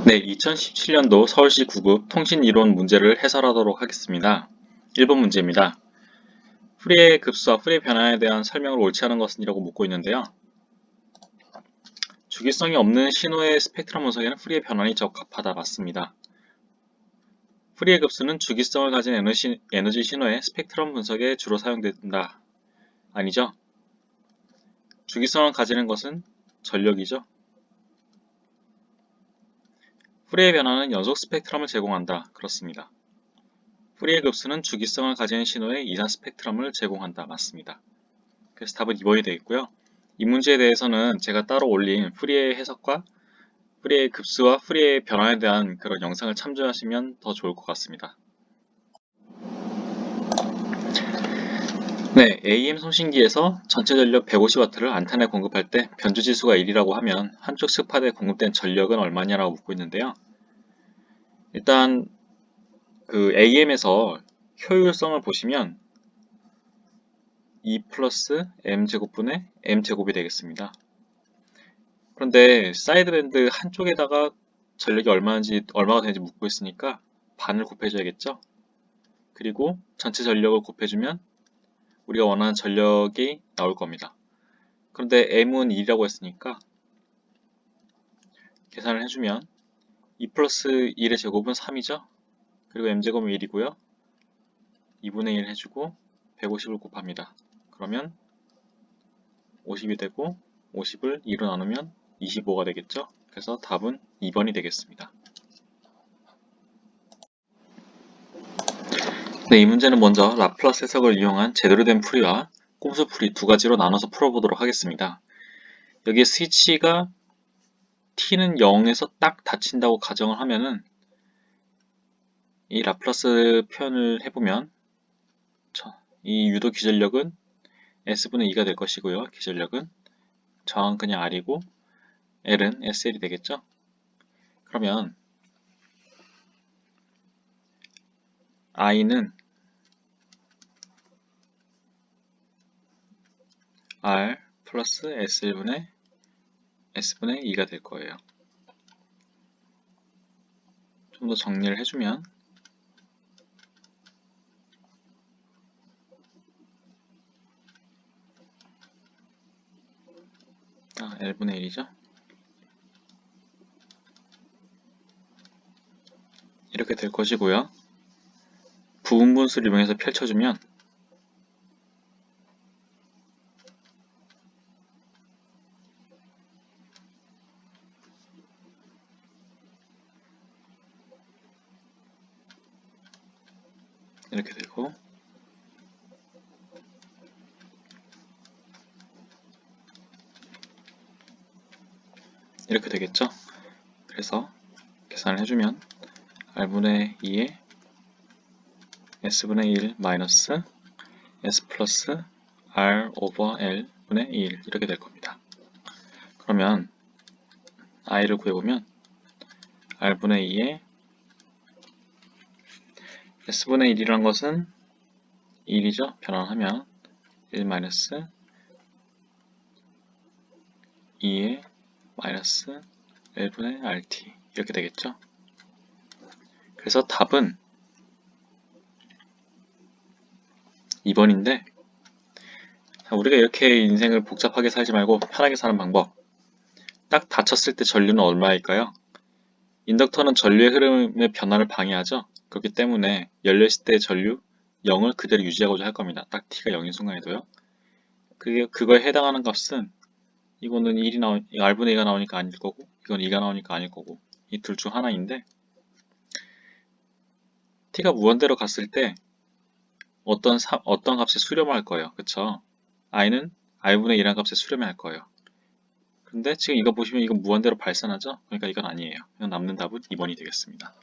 네, 2017년도 서울시 9급 통신이론 문제를 해설하도록 하겠습니다. 1번 문제입니다. 프리의 급수와 프리의 변화에 대한 설명을 옳지 않은 것은 이라고 묻고 있는데요. 주기성이 없는 신호의 스펙트럼 분석에는 프리의 변환이 적합하다. 맞습니다. 프리의 급수는 주기성을 가진 에너지 신호의 스펙트럼 분석에 주로 사용된다. 아니죠? 주기성을 가지는 것은 전력이죠. 프리의 변화는 연속 스펙트럼을 제공한다. 그렇습니다. 프리의 급수는 주기성을 가진 신호의 이산 스펙트럼을 제공한다. 맞습니다. 그래서 답은 2번이 되겠고요. 이 문제에 대해서는 제가 따로 올린 프리의 해석과 프리의 급수와 프리의 변화에 대한 그런 영상을 참조하시면 더 좋을 것 같습니다. 네, AM 송신기에서 전체 전력 150W를 안테나에 공급할 때 변주지수가 1이라고 하면 한쪽 스팟에 공급된 전력은 얼마냐라고 묻고 있는데요. 일단 그 AM에서 효율성을 보시면 2 플러스 m제곱분의 m제곱이 되겠습니다. 그런데 사이드밴드 한쪽에다가 전력이 얼마가 되는지 묻고 있으니까 반을 곱해줘야겠죠. 그리고 전체 전력을 곱해주면 우리가 원하는 전력이 나올 겁니다. 그런데 m은 1이라고 했으니까 계산을 해주면 2 플러스 1의 제곱은 3이죠. 그리고 m제곱은 1이고요. 2분의 1 해주고 150을 곱합니다. 그러면 50이 되고 50을 2로 나누면 25가 되겠죠. 그래서 답은 2번이 되겠습니다. 네, 이 문제는 먼저 라플라스 해석을 이용한 제대로 된 풀이와 꼼수 풀이 두 가지로 나눠서 풀어보도록 하겠습니다. 여기에 스위치가 t는 0에서 딱 닫힌다고 가정을 하면은 이 라플라스 표현을 해보면 이 유도 기전력은 s분의 2가 될 것이고요. 기전력은 저항은 그냥 r이고 l은 sl이 되겠죠. 그러면 i는 r 플러스 s분의 2가 될 거예요. 좀 더 정리를 해주면 L분의 1이죠. 이렇게 될 것이고요. 부분분수를 이용해서 펼쳐주면 이렇게 되고 이렇게 되겠죠. 그래서 계산을 해주면 R분의 2에 S분의 1 마이너스 S 플러스 R 오버 L분의 1 이렇게 될 겁니다. 그러면 I를 구해보면 R분의 2에 S분의 1이라는 것은 1이죠. 변환하면 1 마이너스 2에 마이너스 L분의 RT 이렇게 되겠죠. 그래서 답은 2번인데 우리가 이렇게 인생을 복잡하게 살지 말고 편하게 사는 방법. 딱 닫혔을 때 전류는 얼마일까요? 인덕터는 전류의 흐름의 변화를 방해하죠. 그렇기 때문에 열려있을 때 전류 0을 그대로 유지하고자 할 겁니다. 딱 t가 0인 순간에도요. 그거에 해당하는 값은 이거는 R분의 2가 나오니까 아닐 거고 이건 2가 나오니까 아닐 거고 이 둘 중 하나인데 t가 무한대로 갔을 때 어떤 값에 수렴을 할 거예요. 그쵸? i는 R분의 2라는 값에 수렴을 할 거예요. 근데 지금 이거 보시면 이건 무한대로 발산하죠? 그러니까 이건 아니에요. 그냥 남는 답은 2번이 되겠습니다.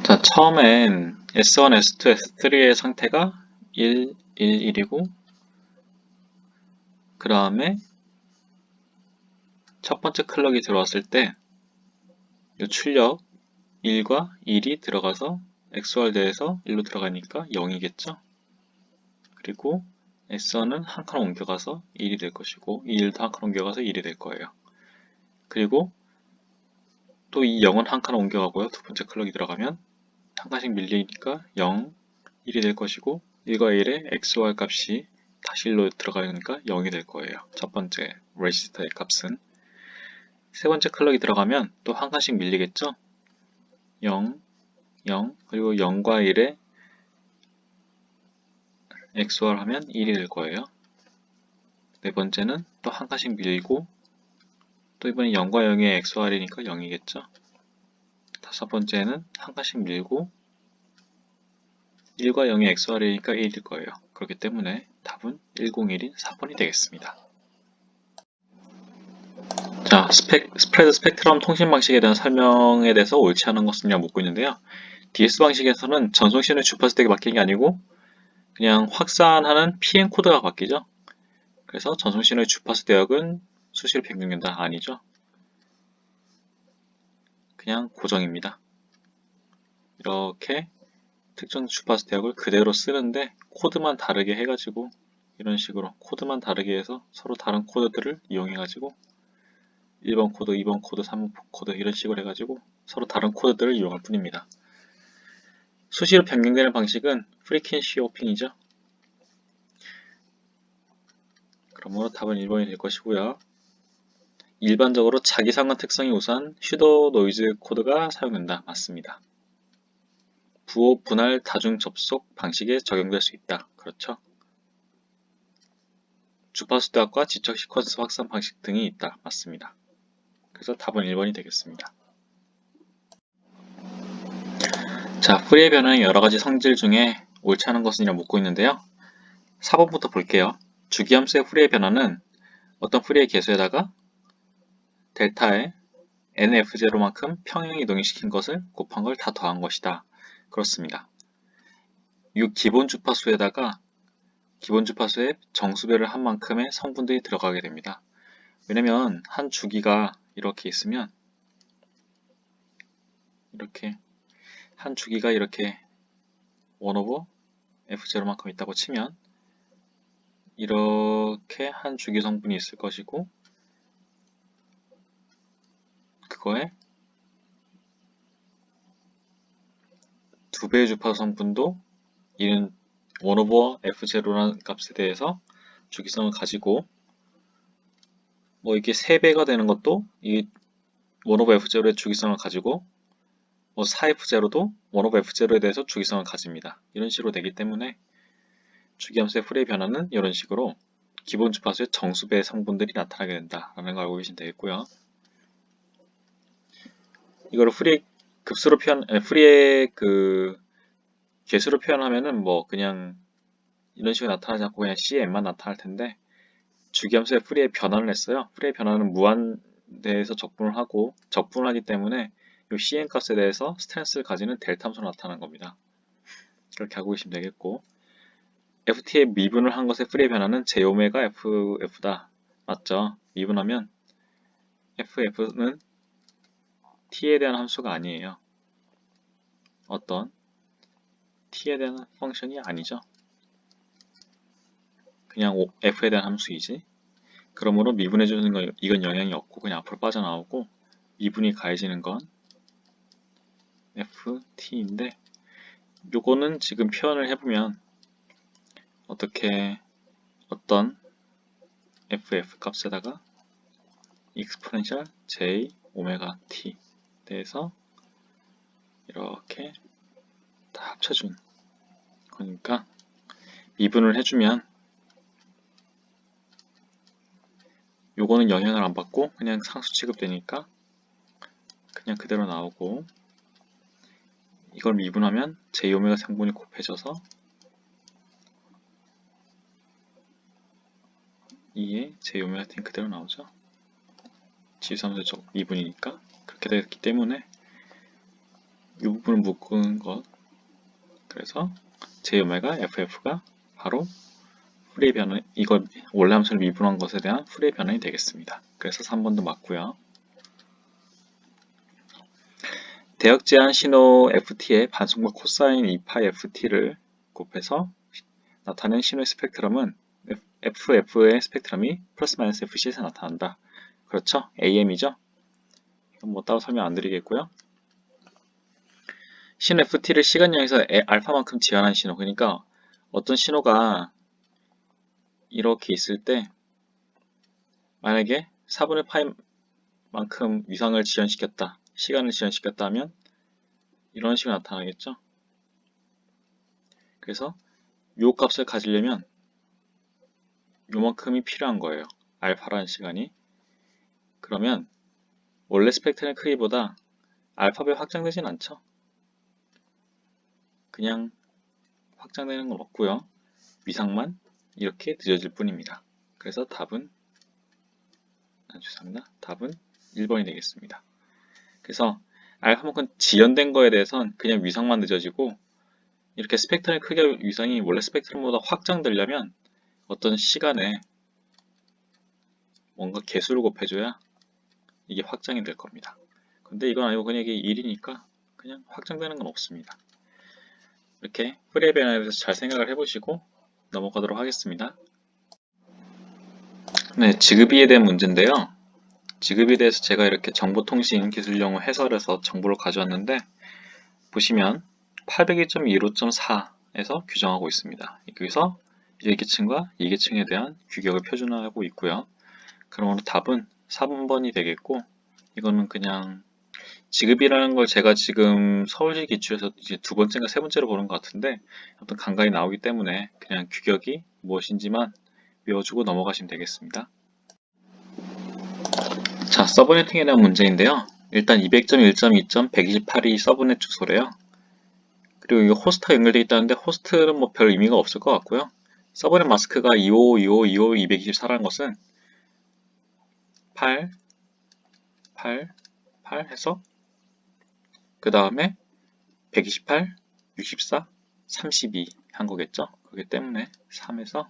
자, 처음엔 S1, S2, S3의 상태가 1, 1, 1이고 그 다음에 첫 번째 클럭이 들어왔을 때 이 출력 1과 1이 들어가서 XOR돼서 1로 들어가니까 0이겠죠? 그리고 S1은 한 칸 옮겨가서 1이 될 것이고 2일도 한 칸 옮겨가서 1이 될 거예요. 그리고 또 이 0은 한 칸 옮겨가고요. 두 번째 클럭이 들어가면 한 칸씩 밀리니까 0, 1이 될 것이고 1과 1의 XY 값이 다시 1로 들어가니까 0이 될 거예요. 첫 번째 레지스터의 값은. 세 번째 클럭이 들어가면 또 한 칸씩 밀리겠죠? 0, 0, 그리고 0과 1의 XOR 하면 1이 될 거예요. 네 번째는 또 한 칸씩 밀고 또 이번에 0과 0의 XOR이니까 0이겠죠? 다섯 번째는 한 칸씩 밀고 1과 0의 XOR이니까 1일 거예요. 그렇기 때문에 답은 101인 4번이 되겠습니다. 자, 스프레드 스펙트럼 통신 방식에 대한 설명에 대해서 옳지 않은 것은이라고 묻고 있는데요. DS 방식에서는 전송신의 주파수 덱이 바뀌는 게 아니고 그냥 확산하는 PM 코드가 바뀌죠. 그래서 전송신의 주파수 대역은 수시로 변경된다. 아니죠. 그냥 고정입니다. 이렇게 특정 주파수 대역을 그대로 쓰는데 코드만 다르게 해가지고 이런 식으로 코드만 다르게 해서 서로 다른 코드들을 이용해가지고 1번 코드, 2번 코드, 3번 코드 이런 식으로 해가지고 서로 다른 코드들을 이용할 뿐입니다. 수시로 변경되는 방식은 프리퀀시 호핑이죠. 그러므로 답은 1번이 될 것이고요. 일반적으로 자기 상관 특성이 우수한 슈도 노이즈 코드가 사용된다. 맞습니다. 부호 분할 다중 접속 방식에 적용될 수 있다. 그렇죠. 주파수 대역과 지적 시퀀스 확산 방식 등이 있다. 맞습니다. 그래서 답은 1번이 되겠습니다. 자, 풀이의 변화의 여러가지 성질 중에 옳지 않은 것은 이라 묻고 있는데요. 4번부터 볼게요. 주기함수의 풀이의 변화는 어떤 풀이의 개수에다가 델타에 nf0만큼 평행 이동시킨 것을 곱한 걸 다 더한 것이다. 그렇습니다. 이 기본 주파수에다가 기본 주파수의 정수배를 한 만큼의 성분들이 들어가게 됩니다. 왜냐면 한 주기가 이렇게 있으면 이렇게 한 주기가 이렇게 1/f0만큼 있다고 치면 이렇게 한 주기 성분이 있을 것이고 그거에 2배의 주파수 성분도 이는 1/f0라는 값에 대해서 주기성을 가지고 뭐 이게 3배가 되는 것도 이 1/f0의 주기성을 가지고 뭐 4f0도 1/f0에 대해서 주기성을 가집니다. 이런 식으로 되기 때문에 주기함수의 풀이의 변화는 이런 식으로 기본 주파수의 정수배의 성분들이 나타나게 된다라는 걸 알고 계시면 되겠고요. 이거를 풀이의 급수로 풀이의 개수로 표현하면은 뭐 그냥 이런 식으로 나타나지 않고 그냥 CM만 나타날 텐데 주기함수의 풀이의 변화를 했어요. 풀이의 변화는 무한대에서 적분을 하고 적분을 하기 때문에 이 CM 값에 대해서 스트렝스를 가지는 델타 함수로 나타나는 겁니다. 그렇게 알고 계시면 되겠고 FT에 미분을 한 것의 풀이의 변화는 J오메가 FF다. 맞죠? 미분하면 FF는 T에 대한 함수가 아니에요. 어떤 T에 대한 펑션이 아니죠. 그냥 F에 대한 함수이지. 그러므로 미분해주는 건 이건 영향이 없고 그냥 앞으로 빠져나오고 미분이 가해지는 건 FT인데 요거는 지금 표현을 해보면 어떤 FF 값에다가 exponential J 오메가 T 대해서 이렇게 다 합쳐준 거니까 미분을 해주면 요거는 영향을 안 받고 그냥 상수 취급되니까 그냥 그대로 나오고 이걸 미분하면 J오메가 성분이 곱해져서 2에 J오메가 T는 그대로 나오죠. 지수함수 미분이니까 그렇게 됐기 때문에 이 부분을 묶은 것 그래서 J오메가 FF가 바로 풀이의 변화, 이걸 원래 함수를 미분한 것에 대한 풀이의 변환이 되겠습니다. 그래서 3번도 맞고요. 대역 제한 신호 FT의 반송과 코사인 2파이 FT를 곱해서 나타낸 신호의 스펙트럼은 FF의 스펙트럼이 플러스 마이너스 FC에서 나타난다. 그렇죠? AM이죠? 뭐 따로 설명 안 드리겠고요. 신호 ft를 시간량에서 알파만큼 지연한 신호, 그러니까 어떤 신호가 이렇게 있을 때 만약에 4분의 파이만큼 위상을 지연시켰다, 시간을 지연시켰다 하면 이런 식으로 나타나겠죠. 그래서 요 값을 가지려면 요만큼이 필요한 거예요. 알파라는 시간이. 그러면 원래 스펙트럼 크기보다 알파벳 확장되진 않죠. 그냥 확장되는 건 없고요. 위상만 이렇게 늦어질 뿐입니다. 그래서 죄송합니다. 답은 1번이 되겠습니다. 그래서 알파만큼 지연된 거에 대해서는 그냥 위상만 늦어지고, 이렇게 스펙트럼 크기의 위상이 원래 스펙트럼보다 확장되려면 어떤 시간에 뭔가 개수를 곱해줘야 이게 확장이 될 겁니다. 근데 이건 아니고 그냥 이게 1이니까 그냥 확장되는 건 없습니다. 이렇게 프리에 대해서 잘 생각을 해보시고 넘어가도록 하겠습니다. 네, 지급비에 대한 문제인데요. 지급에 대해서 제가 이렇게 정보통신 기술용어 해설에서 정보를 가져왔는데, 보시면 802.15.4에서 규정하고 있습니다. 여기서 1계층과 2계층에 대한 규격을 표준화하고 있고요. 그러므로 답은 3번이 되겠고, 이거는 그냥 지급이라는 걸 제가 지금 서울시 기출에서 이제 두 번째인가 세 번째로 보는 것 같은데, 아무튼 간간히 나오기 때문에 그냥 규격이 무엇인지만 외워주고 넘어가시면 되겠습니다. 자, 서브네팅에 대한 문제인데요. 일단 200.1.2.128이 서브넷 주소래요. 그리고 이거 호스트가 연결되어 있다는데 호스트는 뭐 별 의미가 없을 것 같고요. 서브넷 마스크가 255, 255, 255, 224라는 것은 8, 8, 8 해서 그 다음에 128, 64, 32 한 거겠죠. 그렇기 때문에 3에서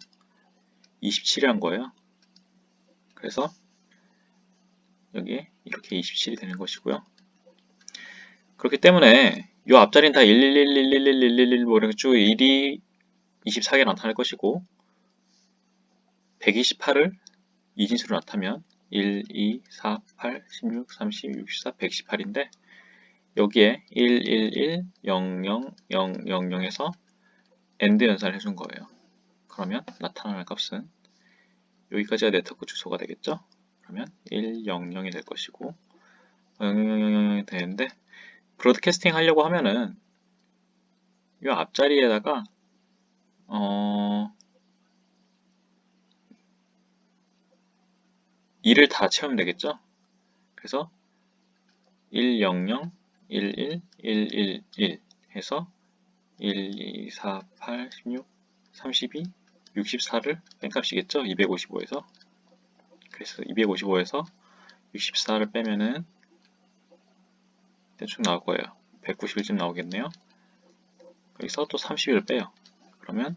27이 한 거예요. 그래서 여기에 이렇게 27이 되는 것이고요. 그렇기 때문에 이 앞자리는 다 111111111 뭐 이렇게 쭉 1이 24개 나타날 것이고, 128을 이진수로 나타내면 1, 2, 4, 8, 16, 30, 64, 118인데 여기에 1, 1, 1, 0, 0, 0, 0, 0에서 AND 연산을 해준 거예요. 그러면 나타나는 값은 여기까지가 네트워크 주소가 되겠죠? 그러면 1, 0, 0이 될 것이고 0, 0, 0, 0, 0이 되는데, 브로드캐스팅 하려고 하면은 이 앞자리에다가 2를 다 채우면 되겠죠? 그래서 1, 0, 0, 1, 1, 1, 1, 1 해서 1, 2, 4, 8, 16, 32, 64를 뺀값이겠죠? 255에서. 그래서 255에서 64를 빼면은 대충 나올 거예요. 191쯤 나오겠네요. 여기서 또 30을 빼요. 그러면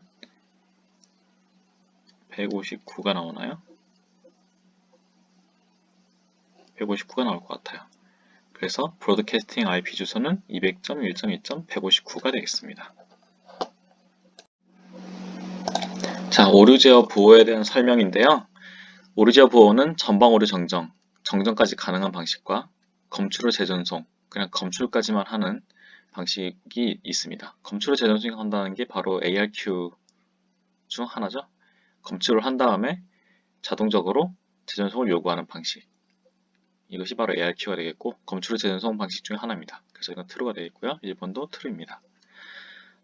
159가 나오나요? 159가 나올 것 같아요. 그래서 브로드캐스팅 IP 주소는 200.1.2.159가 되겠습니다. 자, 오류 제어 보호에 대한 설명인데요. 오류 제어 보호는 전방 오류 정정, 정정까지 가능한 방식과 검출을 재전송, 그냥 검출까지만 하는 방식이 있습니다. 검출을 재전송한다는 게 바로 ARQ 중 하나죠. 검출을 한 다음에 자동적으로 재전송을 요구하는 방식. 이것이 바로 ARQ가 되겠고, 검출을 재전송 방식 중에 하나입니다. 그래서 이건 true가 되겠고요. 1번도 true입니다.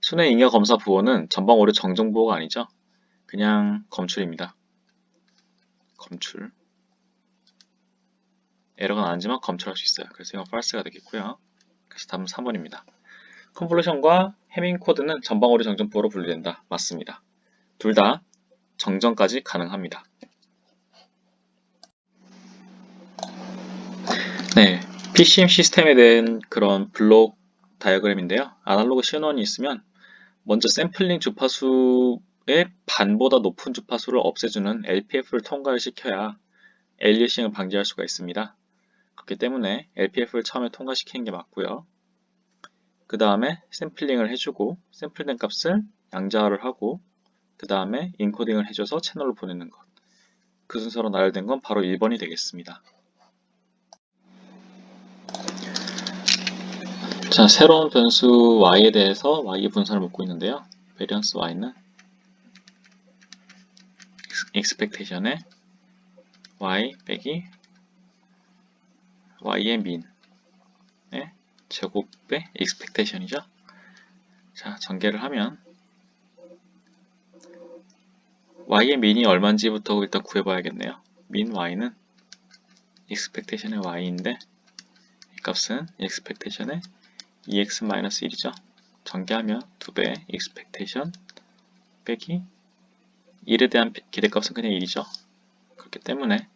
순회 잉여 검사 보호는 전방 오류 정정 보호가 아니죠. 그냥 검출입니다. 검출. 에러가 나지만 검출할 수 있어요. 그래서 이건 false가 되겠고요. 그래서 답은 3번입니다. 컨볼루션과 해밍 코드는 전방 오류 정정 보호로 분류된다. 맞습니다. 둘 다 정정까지 가능합니다. 네, PCM 시스템에 대한 그런 블록 다이어그램인데요. 아날로그 신원이 있으면 먼저 샘플링 주파수의 반보다 높은 주파수를 없애주는 LPF를 통과를 시켜야 엘리싱을 방지할 수가 있습니다. 그렇기 때문에 LPF를 처음에 통과시키는 게 맞고요. 그 다음에 샘플링을 해주고 샘플된 값을 양자화를 하고 그 다음에 인코딩을 해줘서 채널로 보내는 것. 그 순서로 나열된 건 바로 1번이 되겠습니다. 자, 새로운 변수 y에 대해서 y의 분산을 묻고 있는데요. variance y는 expectation의 y 빼기 y의 민의 제곱의 expectation이죠. 자, 전개를 하면 y의 민이 얼마인지부터 일단 구해봐야겠네요. 민 y는 expectation의 y인데 이 값은 expectation의 2x-1이죠. 전개하면 2배 expectation 빼기 1에 대한 기대값은 그냥 1이죠. 그렇기 때문에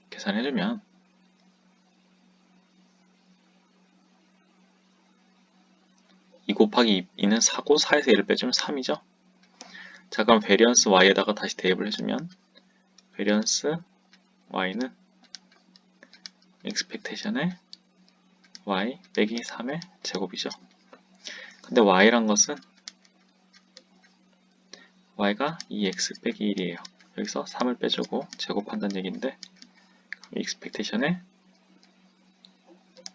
계산해주면 2 곱하기 2는 4고 4에서 1을 빼주면 3이죠. 자, 그럼 variance y에다가 다시 대입을 해주면 variance y는 expectation의 y 빼기 3의 제곱이죠. 근데 y란 것은 y가 2x 빼기 1이에요. 여기서 3을 빼주고 제곱한다는 얘기인데 expectation의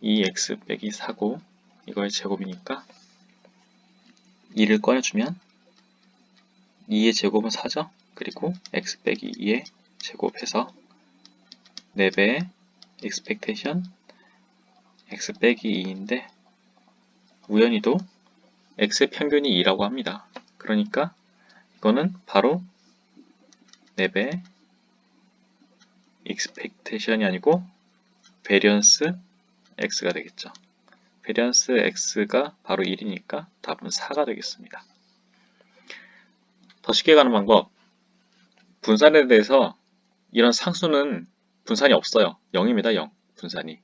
2x 빼기 4고 이거의 제곱이니까 2를 꺼내주면 2의 제곱은 4죠. 그리고 x 빼기 2의 제곱해서 4배의 expectation x 빼기 2인데 우연히도 x의 평균이 2라고 합니다. 그러니까 이거는 바로 4배의 expectation이 아니고 variance x가 되겠죠. variance x가 바로 1이니까 답은 4가 되겠습니다. 더 쉽게 가는 방법, 분산에 대해서 이런 상수는 분산이 없어요. 0입니다. 0. 분산이.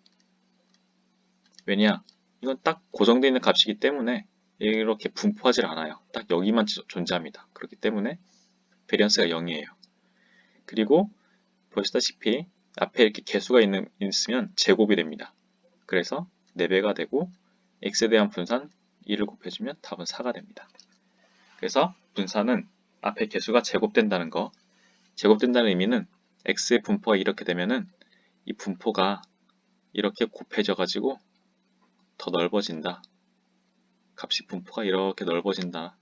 왜냐? 이건 딱 고정되어 있는 값이기 때문에 이렇게 분포하지 않아요. 딱 여기만 존재합니다. 그렇기 때문에 베리언스가 0이에요. 그리고 보시다시피 앞에 이렇게 개수가 있으면 제곱이 됩니다. 그래서 4배가 되고 x에 대한 분산 2를 곱해주면 답은 4가 됩니다. 그래서 분산은 앞에 개수가 제곱된다는 거, 제곱된다는 의미는 x의 분포가 이렇게 되면은 이 분포가 이렇게 곱해져 가지고 더 넓어진다. 값이 분포가 이렇게 넓어진다.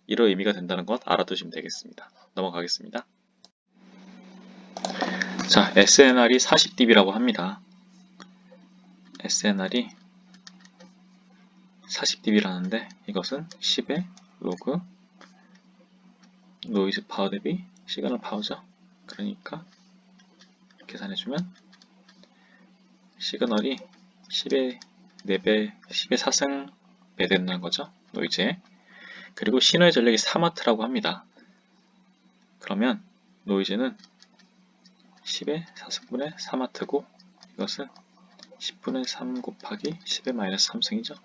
이런 의미가 된다는 것 알아두시면 되겠습니다. 넘어가겠습니다. 자, SNR이 40dB라고 합니다. SNR이 40dB라는데 이것은 10의 로그 노이즈 파워 대비 시그널 파워죠. 그러니까 계산해주면 시그널이 10의 4배, 10의 4승 배 된다는 거죠. 노이즈에. 그리고 신호의 전력이 3W라고 합니다. 그러면 노이즈는 10의 4승분의 3W고 이것은 10분의 3 곱하기 10의 마이너스 3승이죠.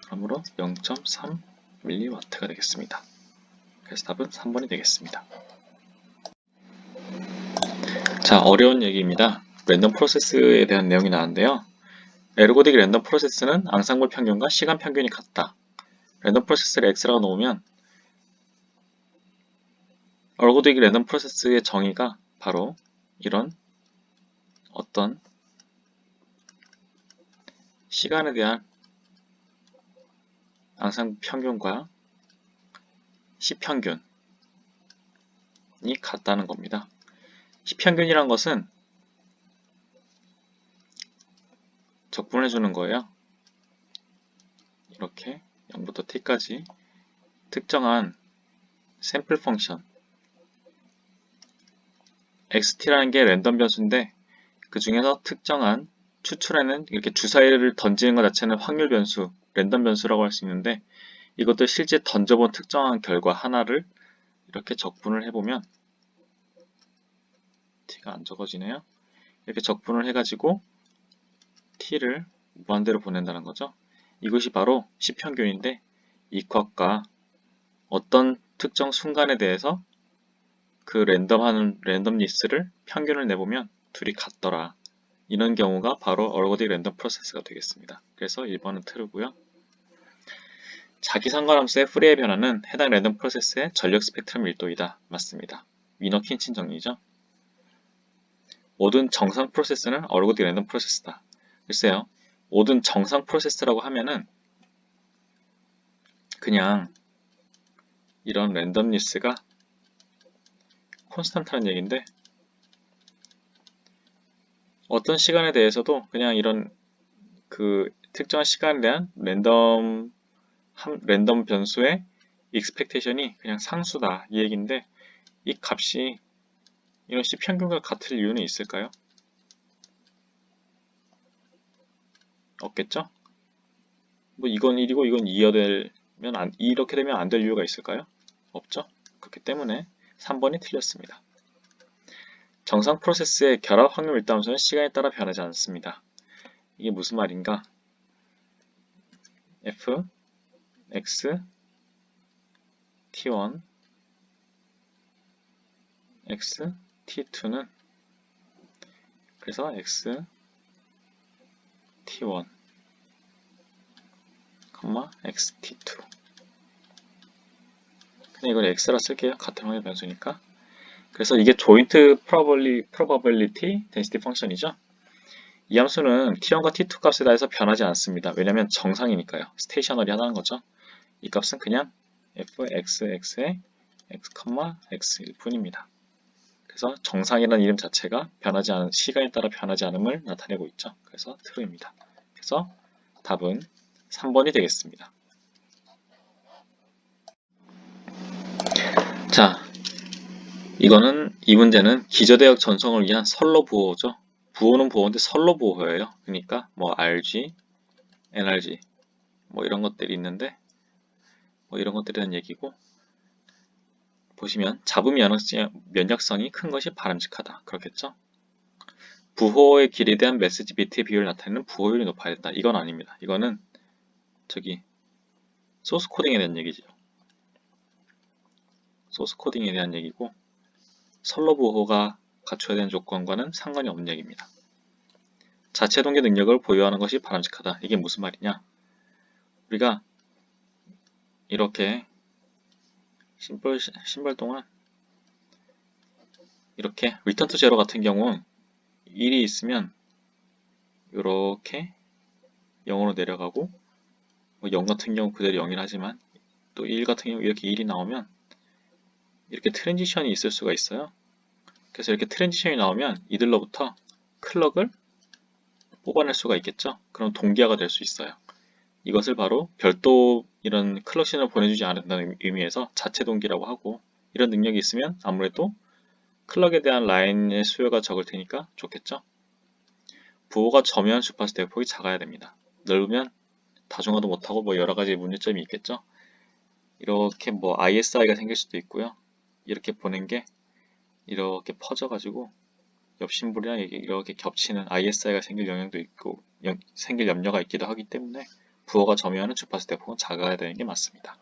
그러므로 0.3mW가 되겠습니다. 그래서 답은 3번이 되겠습니다. 자, 어려운 얘기입니다. 랜덤 프로세스에 대한 내용이 나왔는데요. 에르고딕 랜덤 프로세스는 앙상블 평균과 시간 평균이 같다. 랜덤 프로세스를 x라고 놓으면 에르고딕 랜덤 프로세스의 정의가 바로 이런 어떤 시간에 대한 앙상블 평균과 시평균이 같다는 겁니다. 시평균이란 것은 적분해 주는 거예요. 이렇게 0부터 t까지 특정한 샘플 펑션 xt라는 게 랜덤 변수인데 그 중에서 특정한 추출해낸 이렇게 주사위를 던지는 것 자체는 확률 변수, 랜덤 변수라고 할 수 있는데 이것도 실제 던져본 특정한 결과 하나를 이렇게 적분을 해보면 t가 안 적어지네요. 이렇게 적분을 해가지고 t를 무한대로 보낸다는 거죠. 이것이 바로 시평균인데 이 값과 어떤 특정 순간에 대해서 그 랜덤리스를 평균을 내보면 둘이 같더라. 이런 경우가 바로 에르고딕 랜덤 프로세스가 되겠습니다. 그래서 1번은 true고요. 자기 상관함수의 프리의 변화는 해당 랜덤 프로세스의 전력 스펙트럼 밀도이다. 맞습니다. 위너 킨친 정리죠. 모든 정상 프로세스는 에르고딕 랜덤 프로세스다. 글쎄요. 모든 정상 프로세스라고 하면은 그냥 이런 랜덤리스가 콘스탄트라는 얘기인데, 어떤 시간에 대해서도 그냥 이런 그 특정한 시간에 대한 랜덤 변수의 expectation이 그냥 상수다 이 얘기인데, 이 값이 이런 C 평균과 같을 이유는 있을까요? 없겠죠? 뭐 이건 1이고 이건 2여되면 이렇게 되면 안 될 이유가 있을까요? 없죠? 그렇기 때문에 3번이 틀렸습니다. 정상 프로세스의 결합 확률 밀도함수는 시간에 따라 변하지 않습니다. 이게 무슨 말인가? f, x, t1, x, t2는 그래서 x, t1, x, t2 그냥 이걸 x라 쓸게요. 같은 확률 변수니까. 그래서 이게 조인트 probability density 펑션이죠. 이 함수는 t1과 t2 값에 대해서 변하지 않습니다. 왜냐면 정상이니까요. 스테이셔너리 하다는 거죠. 이 값은 그냥 fxx의 x, x일 뿐입니다. 그래서 정상이라는 이름 자체가 변하지 않은 시간에 따라 변하지 않음을 나타내고 있죠. 그래서 true입니다. 그래서 답은 3번이 되겠습니다. 자, 이거는 이 문제는 기저대역 전송을 위한 선로 부호죠. 부호는 부호인데 선로 부호예요. 그러니까 뭐 RG, NRG 뭐 이런 것들이 있는데 뭐 이런 것들에 대한 얘기고, 보시면 잡음 면역성이 큰 것이 바람직하다. 그렇겠죠? 부호의 길이에 대한 메시지 비트의 비율을 나타내는 부호율이 높아야 된다. 이건 아닙니다. 이거는 저기 소스 코딩에 대한 얘기죠. 소스 코딩에 대한 얘기고, 선로 부호가 갖춰야 되는 조건과는 상관이 없는 얘기입니다. 자체 동기 능력을 보유하는 것이 바람직하다. 이게 무슨 말이냐? 우리가 이렇게 심벌 동안 이렇게 리턴 투 제로 같은 경우 1이 있으면 이렇게 0으로 내려가고, 뭐 0 같은 경우 그대로 0이라 하지만 또 1 같은 경우 이렇게 1이 나오면 이렇게 트랜지션이 있을 수가 있어요. 그래서 이렇게 트랜지션이 나오면 이들로부터 클럭을 뽑아낼 수가 있겠죠. 그럼 동기화가 될 수 있어요. 이것을 바로 별도 이런 클럭 신호를 보내주지 않는다는 의미에서 자체 동기라고 하고, 이런 능력이 있으면 아무래도 클럭에 대한 라인의 수요가 적을 테니까 좋겠죠. 부호가 점유한 주파수 대폭이 작아야 됩니다. 넓으면 다중화도 못하고 뭐 여러가지 문제점이 있겠죠. 이렇게 뭐 ISI가 생길 수도 있고요. 이렇게 보낸 게 이렇게 퍼져가지고 옆심불이랑 이렇게 겹치는 ISI가 생길 영향도 있고 생길 염려가 있기도 하기 때문에 부호가 점유하는 주파수 대폭은 작아야 되는 게 맞습니다.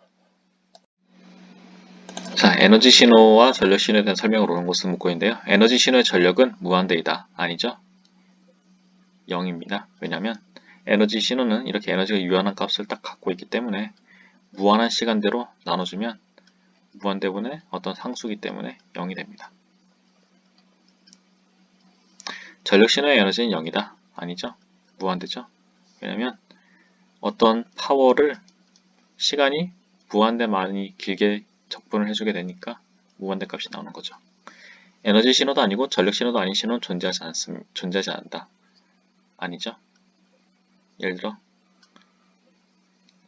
자, 에너지 신호와 전력 신호에 대한 설명을 오는 곳은 묻고 있는데요. 에너지 신호의 전력은 무한대이다. 아니죠? 0입니다. 왜냐하면 에너지 신호는 이렇게 에너지가 유한한 값을 딱 갖고 있기 때문에 무한한 시간대로 나눠주면 무한대분의 어떤 상수기 때문에 0이 됩니다. 전력 신호의 에너지는 0이다. 아니죠? 무한대죠? 왜냐면 어떤 파워를 시간이 무한대 많이 길게 적분을 해주게 되니까 무한대 값이 나오는 거죠. 에너지 신호도 아니고 전력 신호도 아닌 신호는 존재하지 않는다. 아니죠? 예를 들어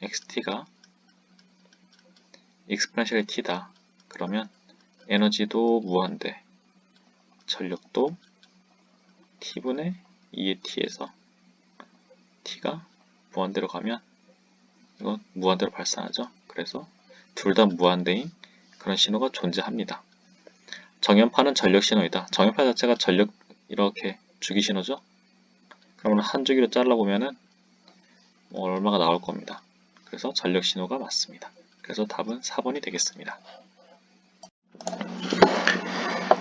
xt가 exponentially t다. 그러면 에너지도 무한대, 전력도 t분의 2의 t에서 t가 무한대로 가면 이건 무한대로 발산하죠. 그래서 둘 다 무한대인 그런 신호가 존재합니다. 정연파는 전력 신호이다. 정연파 자체가 전력 이렇게 주기 신호죠. 그러면 한 주기로 잘라보면은 뭐 얼마가 나올 겁니다. 그래서 전력 신호가 맞습니다. 그래서 답은 4번이 되겠습니다.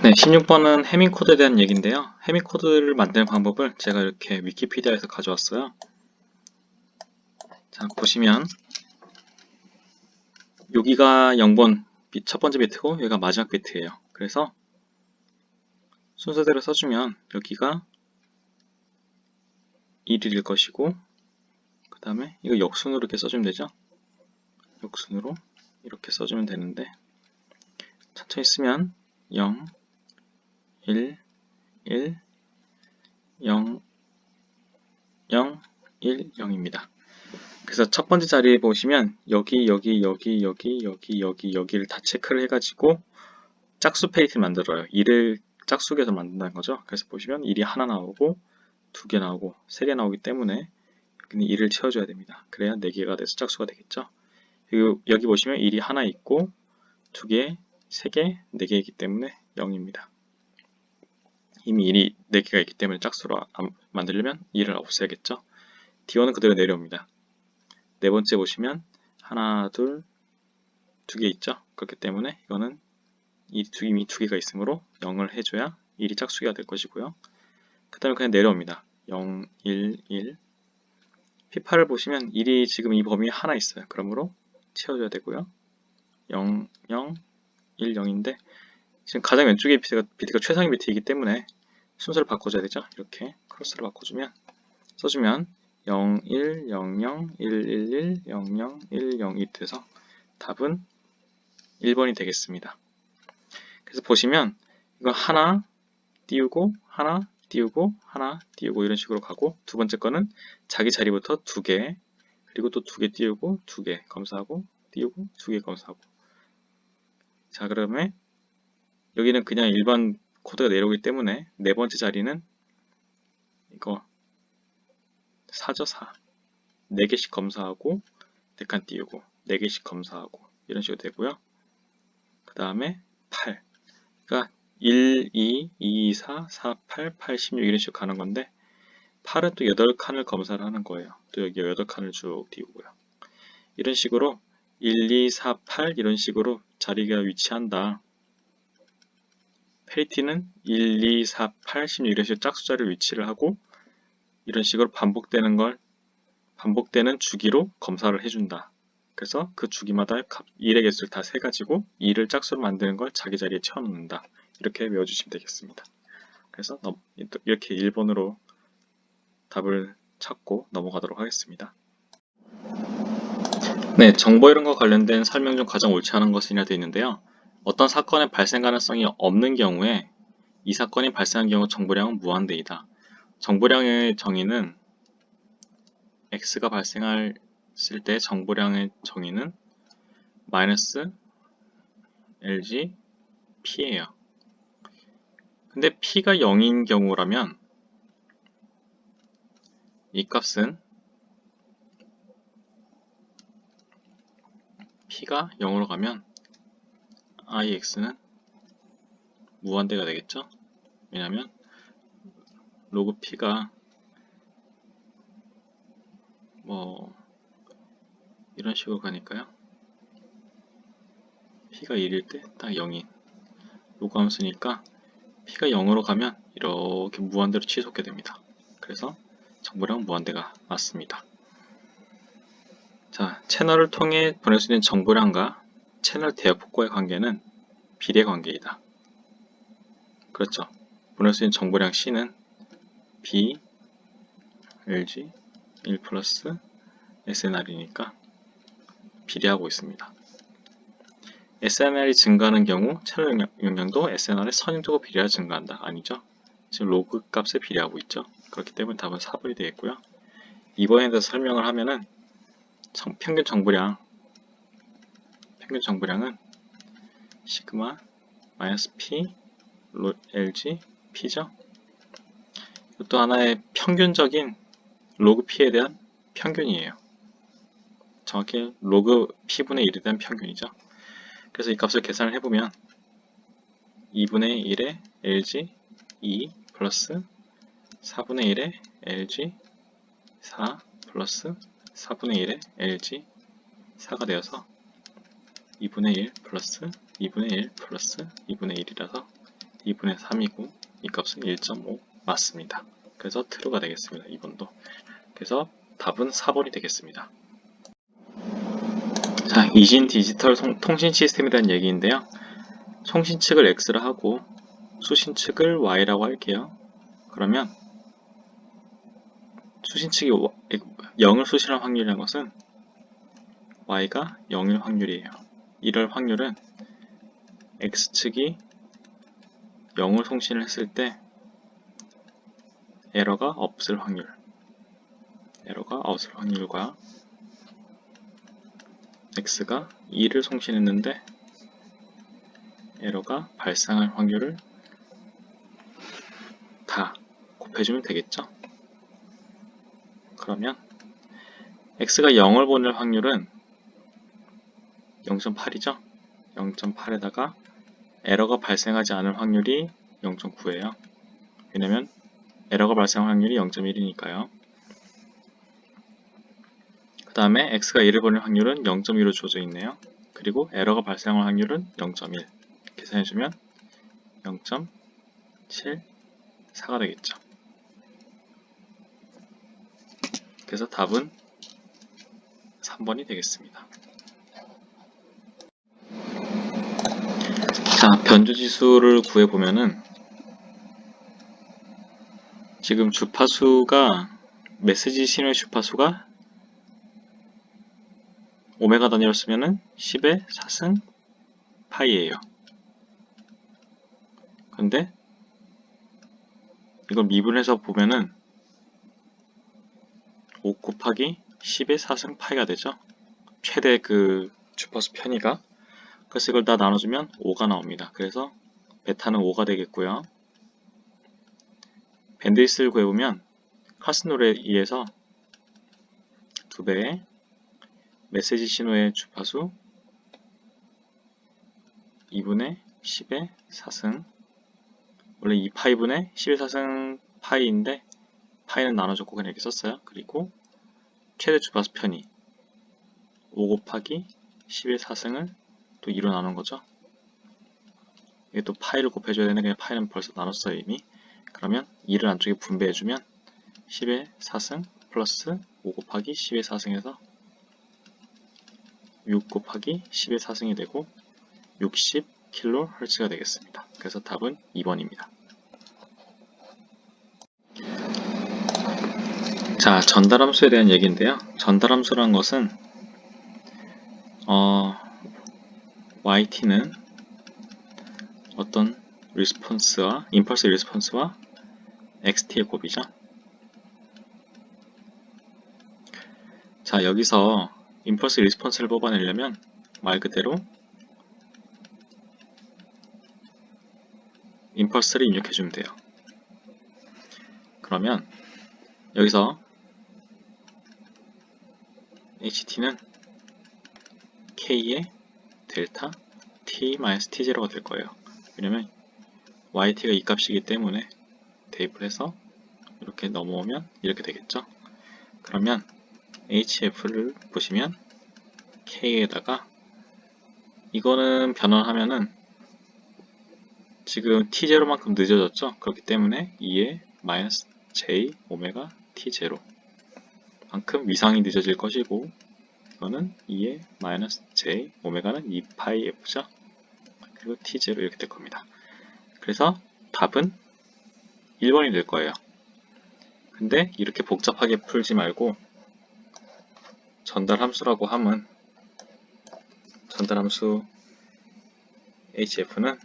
네, 16번은 해밍 코드에 대한 얘기인데요. 해밍 코드를 만드는 방법을 제가 이렇게 위키피디아에서 가져왔어요. 자, 보시면 여기가 0번 첫 번째 비트고 여기가 마지막 비트예요. 그래서 순서대로 써주면 여기가 1일 것이고, 그 다음에 이거 역순으로 이렇게 써주면 되죠. 역순으로 이렇게 써주면 되는데 천천히 쓰면 0, 1, 1, 0, 0, 1, 0입니다. 그래서 첫 번째 자리에 보시면 여기를 다 체크를 해가지고 짝수 페이지를 만들어요. 1을 짝수에서 만든다는 거죠. 그래서 보시면 1이 하나 나오고 2개 나오고 3개 나오기 때문에 여기는 1을 채워줘야 됩니다. 그래야 4개가 돼서 짝수가 되겠죠. 그리고 여기 보시면 1이 하나 있고 2개, 3개, 4개이기 때문에 0입니다. 이미 1이 4개가 있기 때문에 짝수로 만들려면 1을 없애야겠죠. D1은 그대로 내려옵니다. 네 번째 보시면 하나, 둘, 2개 있죠. 그렇기 때문에 이거는 이미 2개가 있으므로 0을 해줘야 1이 짝수가 될 것이고요. 그 다음에 그냥 내려옵니다. 0, 1, 1. P8을 보시면 1이 지금 이 범위에 하나 있어요. 그러므로 채워줘야 되고요. 0, 0, 1, 0인데 지금 가장 왼쪽에 비트가 최상위 비트이기 때문에 순서를 바꿔줘야 되죠. 이렇게 크로스를 바꿔주면 써주면 0, 1, 0, 0, 1, 1, 1, 0, 0, 1, 0, 1 돼서 답은 1번이 되겠습니다. 그래서 보시면 이거 하나 띄우고 하나 띄우고 하나 띄우고 이런 식으로 가고 두 번째 거는 자기 자리부터 2개 그리고 또 2개 띄우고 2개 검사하고 띄우고 2개 검사하고 자 그러면 여기는 그냥 일반 코드가 내려오기 때문에 네 번째 자리는 이거 4죠 4 4개씩 검사하고 4칸 띄우고 4개씩 검사하고 이런 식으로 되고요. 그 다음에 8 그러니까 1, 2, 2, 4, 4, 8, 8, 16 이런 식으로 가는 건데 8은 또 8칸을 검사를 하는 거예요. 또 여기 8칸을 쭉 띄우고요. 이런 식으로 1, 2, 4, 8 이런 식으로 자리가 위치한다. 페리티는 1, 2, 4, 8, 16 이런 식으로 짝수자리를 위치를 하고 이런 식으로 반복되는 주기로 검사를 해준다. 그래서 그 주기마다 1의 개수를 다 세가지고 2를 짝수로 만드는 걸 자기 자리에 채워놓는다. 이렇게 외워주시면 되겠습니다. 그래서 이렇게 1번으로 답을 찾고 넘어가도록 하겠습니다. 네, 정보 이론과 관련된 설명 중 가장 옳지 않은 것이냐 되어 있는데요. 어떤 사건의 발생 가능성이 없는 경우에 이 사건이 발생한 경우 정보량은 무한대이다. 정보량의 정의는 x가 발생했을 때 정보량의 정의는 마이너스 LG P예요. 근데 P가 0인 경우라면 이 값은 P가 0으로 가면 IX는 무한대가 되겠죠? 왜냐면 로그 P가 뭐 이런 식으로 가니까요. P가 1일 때 딱 0인 로그 함수니까 P가 0으로 가면 이렇게 무한대로 치솟게 됩니다. 그래서 정보량 무한대가 맞습니다. 자, 채널을 통해 보낼 수 있는 정보량과 채널 대역폭과의 관계는 비례 관계이다. 그렇죠. 보낼 수 있는 정보량 C는 B, LG, 1 플러스 SNR이니까 비례하고 있습니다. SNR이 증가하는 경우 채널 용량도 SNR의 선임도가 비례하 증가한다. 아니죠? 지금 로그 값에 비례하고 있죠. 그렇기 때문에 답은 4번이 되겠고요. 2번에 대해서 설명을 하면은 평균 정보량은 시그마 마이너스 P LG P죠. 또 하나의 평균적인 로그 P에 대한 평균이에요. 정확히 로그 P분의 1에 대한 평균이죠. 그래서 이 값을 계산을 해보면 2분의 1의 LG 2 플러스 4분의 1의 LG 4 플러스 4분의 1의 LG 4가 되어서 2분의 1 플러스 2분의 1 플러스 2분의 1이라서 2분의 3이고 이 값은 1.5 맞습니다. 그래서 true가 되겠습니다. 2번도. 그래서 답은 4번이 되겠습니다. 자, 이진 디지털 통신 시스템에 대한 얘기인데요. 송신 측을 X라 하고 수신 측을 Y라고 할게요. 그러면 수신 측이 0을 수신할 확률이라는 것은 y가 0일 확률이에요. 이럴 확률은 x축이 0을 송신을 했을 때 에러가 없을 확률과 x가 2를 송신했는데 에러가 발생할 확률을 다 곱해주면 되겠죠? 그러면 x가 0을 보낼 확률은 0.8이죠? 0.8에다가 에러가 발생하지 않을 확률이 0.9예요. 왜냐면 에러가 발생할 확률이 0.1이니까요. 그 다음에 x가 1을 보낼 확률은 0.2로 주어져 있네요. 그리고 에러가 발생할 확률은 0.1. 계산해주면 0.74가 되겠죠. 그래서 답은 3번이 되겠습니다. 자, 변조지수를 구해보면은 지금 주파수가 메시지 신호의 주파수가 오메가 단위였으면은 10의 4승 파이예요. 근데 이걸 미분해서 보면은 5 곱하기 10의 4승 파이가 되죠. 최대 그 주파수 편의가. 그래서 이걸 다 나눠주면 5가 나옵니다. 그래서 베타는 5가 되겠고요. 밴드위스를 구해보면 카슨 룰에 의해서 2배의 메시지 신호의 주파수 2분의 10의 4승, 원래 2파이분의 10의 4승 파이인데 파이는 나눠줬고 그냥 이렇게 썼어요. 그리고 최대 주파수 편의 5 곱하기 10의 4승을 또 2로 나눈 거죠. 이게 또 파이를 곱해줘야 되는데 그냥 파이는 벌써 나눴어요 이미. 그러면 2를 안쪽에 분배해주면 10의 4승 플러스 5 곱하기 10의 4승에서 6 곱하기 10의 4승이 되고 60kHz가 되겠습니다. 그래서 답은 2번입니다. 자, 전달함수에 대한 얘기인데요. 전달함수란 것은 yt는 어떤 리스폰스와 임펄스 리스폰스와 xt의 곱이죠. 자, 여기서 임펄스 리스폰스를 뽑아내려면 말 그대로 임펄스를 입력해주면 돼요. 그러면 여기서 ht는 k의 델타 t-t0가 될 거예요. 왜냐면 yt가 이 값이기 때문에 대입을 해서 이렇게 넘어오면 이렇게 되겠죠. 그러면 hf를 보시면 k에다가 이거는 변환하면은 지금 t0만큼 늦어졌죠. 그렇기 때문에 2의 마이너스 j 오메가 t0 만큼 위상이 늦어질 것이고 이거는 2의 마이너스 j 오메가는 2파이 f죠. 그리고 t0 이렇게 될 겁니다. 그래서 답은 1번이 될 거예요. 근데 이렇게 복잡하게 풀지 말고 전달함수라고 함은 전달함수 hf는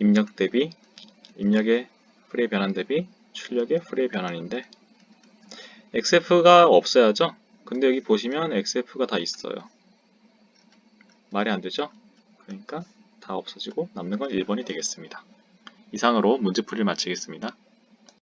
입력 대비 입력의 프레이 변환 대비 출력의 프레이 변환인데 xf가 없어야죠. 근데 여기 보시면 xf가 다 있어요. 말이 안 되죠? 그러니까 다 없어지고 남는 건 1번이 되겠습니다. 이상으로 문제풀이를 마치겠습니다.